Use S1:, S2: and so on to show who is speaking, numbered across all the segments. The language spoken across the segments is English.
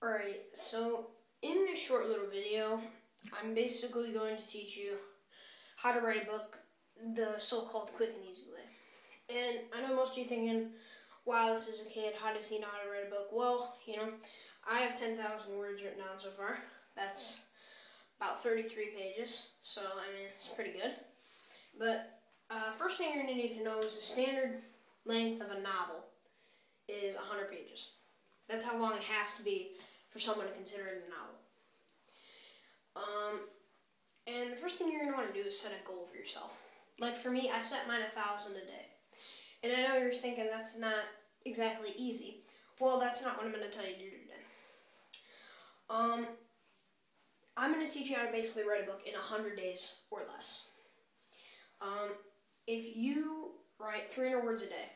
S1: Alright, so in this short little video, I'm basically going to teach you how to write a book the so-called quick and easy way. And I know most of you thinking, wow, this is a kid, how does he know how to write a book? Well, I have 10,000 words written down so far. That's about 33 pages, so I mean, it's pretty good. But first thing you're going to need to know is the standard length of a novel is 100 pages. That's how long it has to be for someone to consider it a novel. And the first thing you're going to want to do is set a goal for yourself. Like for me, I set mine 1,000 a day. And I know you're thinking that's not exactly easy. Well, that's not what I'm going to tell you to do today. I'm going to teach you how to basically write a book in 100 days or less. If you write 300 words a day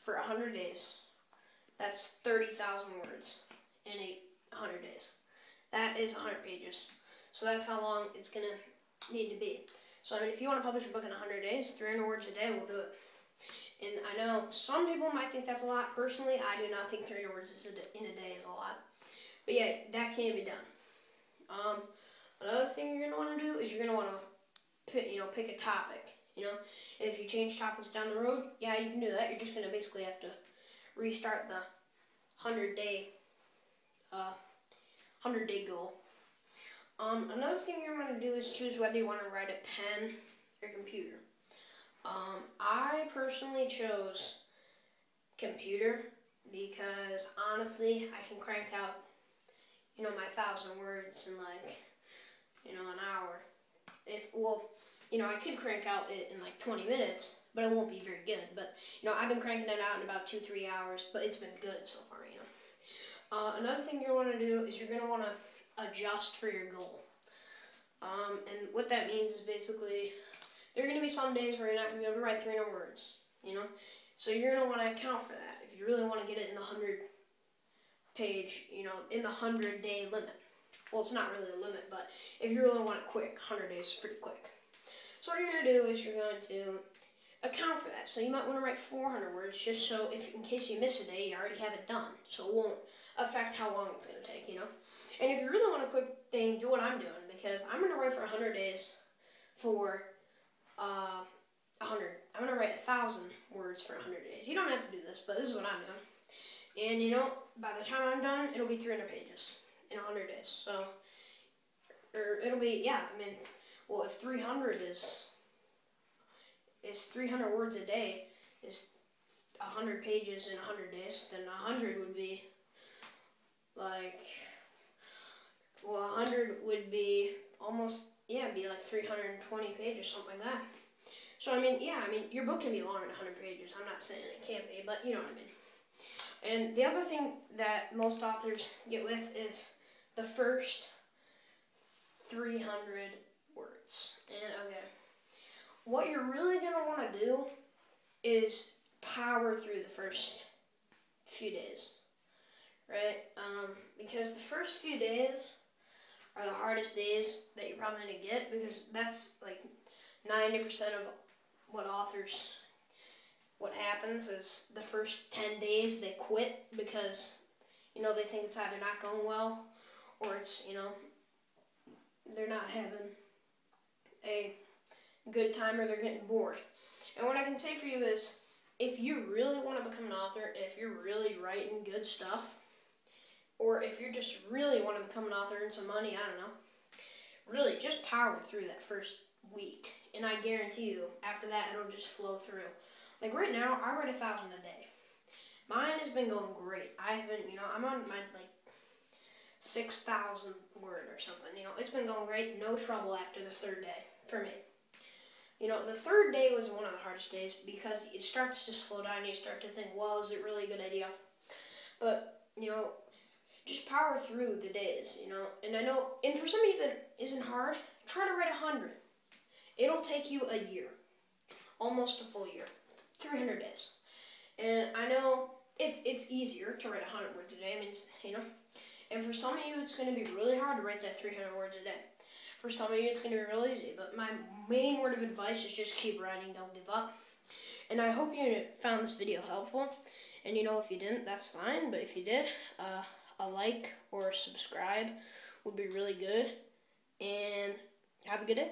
S1: for 100 days, that's 30,000 words in 100 days. That is 100 pages. So that's how long it's going to need to be. So I mean, if you want to publish a book in 100 days, 300 words a day will do it. And I know some people might think that's a lot. Personally, I do not think 300 words in a day is a lot. But yeah, that can be done. Another thing you're going to want to do is you're going to want to pick a topic. And if you change topics down the road, yeah, you can do that. You're just going to basically have to restart the 100-day goal. Another thing you're going to do is choose whether you want to write a pen or computer. I personally chose computer because honestly, I can crank out, my 1,000 words in like, an hour. I could crank out it in like 20 minutes, but it won't be very good. But, I've been cranking it out in about 2-3 hours, but it's been good so far, Another thing you're going to do is you're going to want to adjust for your goal. And what that means is basically, there are going to be some days where you're not going to be able to write 300 words, So you're going to want to account for that if you really want to get it in the 100-page, in the 100-day limit. Well, it's not really a limit, but if you really want it quick, 100 days is pretty quick. So what you're going to do is you're going to account for that. So you might want to write 400 words just so in case you miss a day, you already have it done. So it won't affect how long it's going to take, And if you really want a quick thing, do what I'm doing, because I'm going to write for 100 days for 100. I'm going to write 1,000 words for 100 days. You don't have to do this, but this is what I'm doing. And by the time I'm done, it'll be 300 pages in 100 days. So, or it'll be, if 300 is 300 words a day, is 100 pages in 100 days, then 100 would be 100 would be almost, it'd be like 320 pages, something like that. So, your book can be longer than 100 pages. I'm not saying it can't be, but you know what I mean. And the other thing that most authors get with is the first 300 words. And, okay, what you're really going to want to do is power through the first few days. Right? Because the first few days are the hardest days that you're probably going to get, because that's like 90% of what happens is the first 10 days they quit because, they think it's either not going well or it's, they're not having a good time or they're getting bored. And what I can say for you is, if you really want to become an author, if you're really writing good stuff, or if you just really want to become an author and some money, I don't know, really just power through that first week. And I guarantee you, after that, it'll just flow through. Like right now, I write 1,000 a day. Mine has been going great. I'm on my 6,000 word or something. It's been going great. No trouble after the third day for me. The third day was one of the hardest days because it starts to slow down and you start to think, well, is it really a good idea? But, just power through the days, And I know, and for somebody that isn't hard, try to write 100. It'll take you a year, almost a full year, 300 days. And I know it's easier to write 100 words a day. And for some of you, it's going to be really hard to write that 300 words a day. For some of you, it's going to be real easy. But my main word of advice is just keep writing, don't give up. And I hope you found this video helpful. And if you didn't, that's fine. But if you did, a like or a subscribe would be really good. And have a good day.